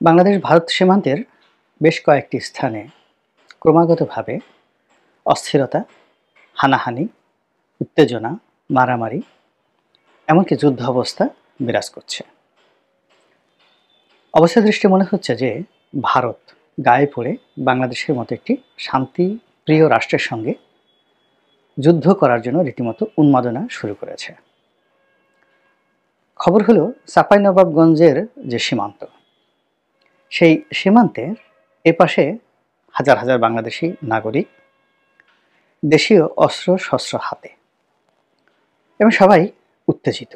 বাংলাদেশ ভারত সীমান্তের বেশ কয়েকটি স্থানে ক্রমাগতভাবে অস্থিরতা, হানাহানি, উত্তেজনা, মারামারি, এমনকি যুদ্ধাবস্থা বিরাজ করছে। অবস্থা দৃষ্টে মনে হচ্ছে যে ভারত গায়ে পড়ে বাংলাদেশের মতো একটি শান্তিপ্রিয় রাষ্ট্রের সঙ্গে যুদ্ধ করার জন্য রীতিমতো উন্মাদনা শুরু করেছে। খবর হলো চাঁপাইনবাবগঞ্জের যে সীমান্ত, সেই সীমান্তের এপাশে হাজার হাজার বাংলাদেশি নাগরিক দেশীয় অস্ত্র শস্ত্র হাতে এবং সবাই উত্তেজিত,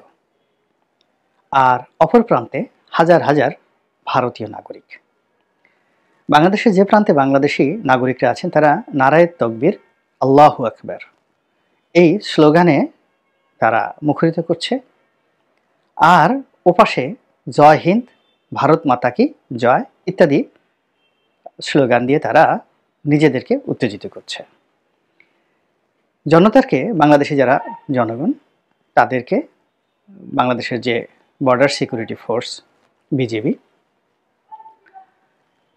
আর অপর প্রান্তে হাজার হাজার ভারতীয় নাগরিক। বাংলাদেশের যে প্রান্তে বাংলাদেশি নাগরিকরা আছেন তারা নারায়ে তকবীর, আল্লাহু আকবার এই স্লোগানে তারা মুখরিত করছে, আর ওপাশে জয় হিন্দ, ভারত মাতা কি জয় ইত্যাদি স্লোগান দিয়ে তারা নিজেদেরকে উত্তেজিত করছে। জনতাকে, বাংলাদেশি যারা জনগণ, তাদেরকে বাংলাদেশের যে বর্ডার সিকিউরিটি ফোর্স বিজিবি,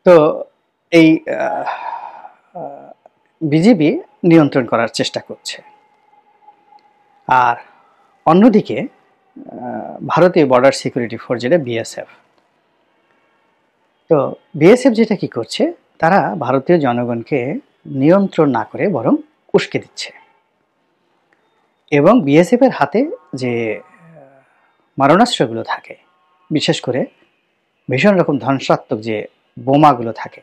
তো এই বিজিবি নিয়ন্ত্রণ করার চেষ্টা করছে। আর অন্যদিকে ভারতীয় বর্ডার সিকিউরিটি ফোর্স যেটা বিএসএফ, তো বিএসএফ যেটা কি করছে, তারা ভারতীয় জনগণকে নিয়ন্ত্রণ না করে বরং উস্কে দিচ্ছে। এবং বিএসএফের হাতে যে মারণাস্ত্রগুলো থাকে, বিশেষ করে ভীষণ রকম ধ্বংসাত্মক যে বোমাগুলো থাকে,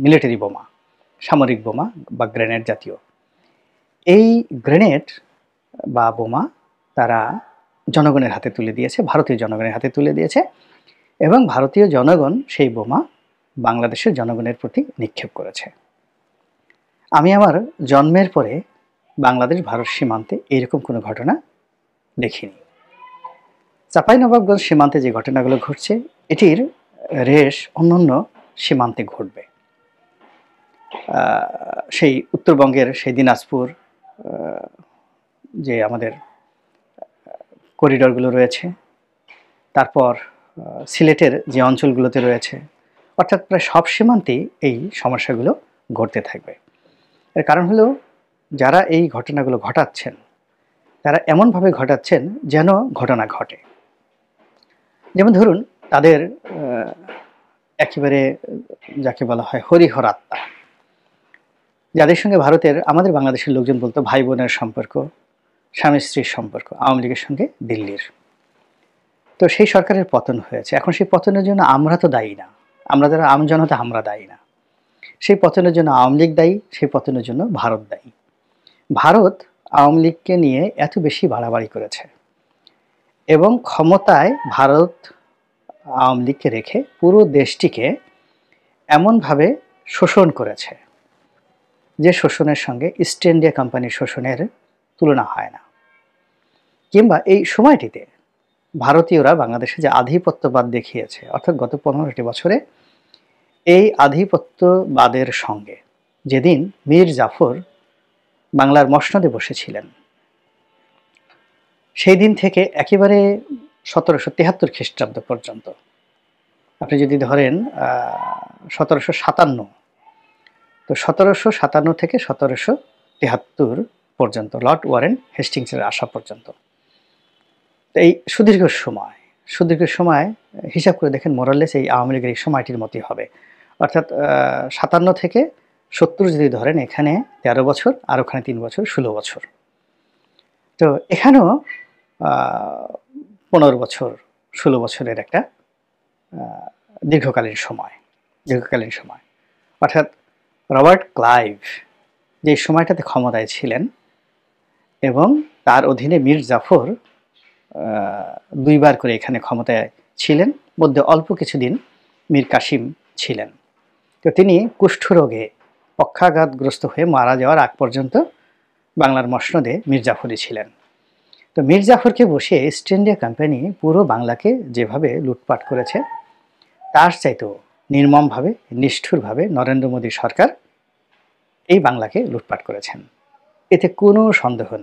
মিলিটারি বোমা, সামরিক বোমা বা গ্রেনেড জাতীয়, এই গ্রেনেড বা বোমা তারা জনগণের হাতে তুলে দিয়েছে, ভারতীয় জনগণের হাতে তুলে দিয়েছে, এবং ভারতীয় জনগণ সেই বোমা বাংলাদেশের জনগণের প্রতি নিক্ষেপ করেছে। আমি আমার জন্মের পরে বাংলাদেশ ভারত সীমান্তে এইরকম কোনো ঘটনা দেখিনি। চাঁপাইনবাবগঞ্জ সীমান্তে যে ঘটনাগুলো ঘটছে, এটির রেশ অন্যান্য সীমান্তে ঘটবে। সেই উত্তরবঙ্গের সেই দিনাজপুর যে আমাদের করিডরগুলো রয়েছে, তারপর সিলেটের যে অঞ্চলগুলোতে রয়েছে, অর্থাৎ প্রায় সব সীমান্তেই এই সমস্যাগুলো ঘটতে থাকবে। এর কারণ হলো যারা এই ঘটনাগুলো ঘটাচ্ছেন তারা এমনভাবে ঘটাচ্ছেন যেন ঘটনা ঘটে। যেমন ধরুন, তাদের একেবারে যাকে বলা হয় হরিহর আত্মা, যাদের সঙ্গে ভারতের, আমাদের বাংলাদেশের লোকজন বলতো ভাই বোনের সম্পর্ক, স্বামী স্ত্রীর সম্পর্ক, আওয়ামী লীগের সঙ্গে দিল্লির। তো সেই সরকারের পতন হয়েছে। এখন সেই পতনের জন্য আমরা তো দায়ী না, আমরা যারা আমজনতা আমরা দায়ী না। সেই পতনের জন্য আওয়ামী লীগ দায়ী, সেই পতনের জন্য ভারত দায়ী। ভারত আওয়ামী লীগকে নিয়ে এত বেশি বাড়াবাড়ি করেছে এবং ক্ষমতায় ভারত আওয়ামী লীগকে রেখে পুরো দেশটিকে এমনভাবে শোষণ করেছে যে শোষণের সঙ্গে ইস্ট ইন্ডিয়া কোম্পানির শোষণের তুলনা হয় না। কিংবা এই সময়টিতে ভারতীয়রা বাংলাদেশে যে আধিপত্যবাদ দেখিয়েছে, অর্থাৎ গত 15টি বছরে এই আধিপত্যবাদের সঙ্গে যেদিন মীর জাফর বাংলার মসনদে বসেছিলেন, সেই দিন থেকে একেবারে 1773 খ্রিস্টাব্দ পর্যন্ত, আপনি যদি ধরেন 1757, তো 1757 থেকে 1773 পর্যন্ত, লর্ড ওয়ারেন হেস্টিংসের আসা পর্যন্ত, এই সুদীর্ঘ সময় হিসাব করে দেখেন, মোরালেস এই আওয়ামী লীগের এই সময়টির মতোই হবে। অর্থাৎ 57 থেকে 70 যদি ধরেন, এখানে 13 বছর, আর ওখানে 3 বছর, 16 বছর। তো এখানেও 15 বছর, 16 বছরের একটা দীর্ঘকালীন সময়। অর্থাৎ রবার্ট ক্লাইভ যে সময়টাতে ক্ষমতায় ছিলেন এবং তার অধীনে মীর জাফর 2 বার করে এখানে ক্ষমতায় ছিলেন, মধ্যে অল্প কিছুদিন মীর কাসিম ছিলেন। তো তিনি কুষ্ঠরোগে পক্ষাঘাতগ্রস্ত হয়ে মারা যাওয়ার আগ পর্যন্ত বাংলার মসনদে মীর জাফরই ছিলেন। তো মীর জাফরকে বসিয়ে ইস্ট ইন্ডিয়া কোম্পানি পুরো বাংলাকে যেভাবে লুটপাট করেছে, তার চাইতেও নির্মমভাবে, নিষ্ঠুরভাবে নরেন্দ্র মোদী সরকার এই বাংলাকে লুটপাট করেছেন, এতে কোনো সন্দেহ নেই।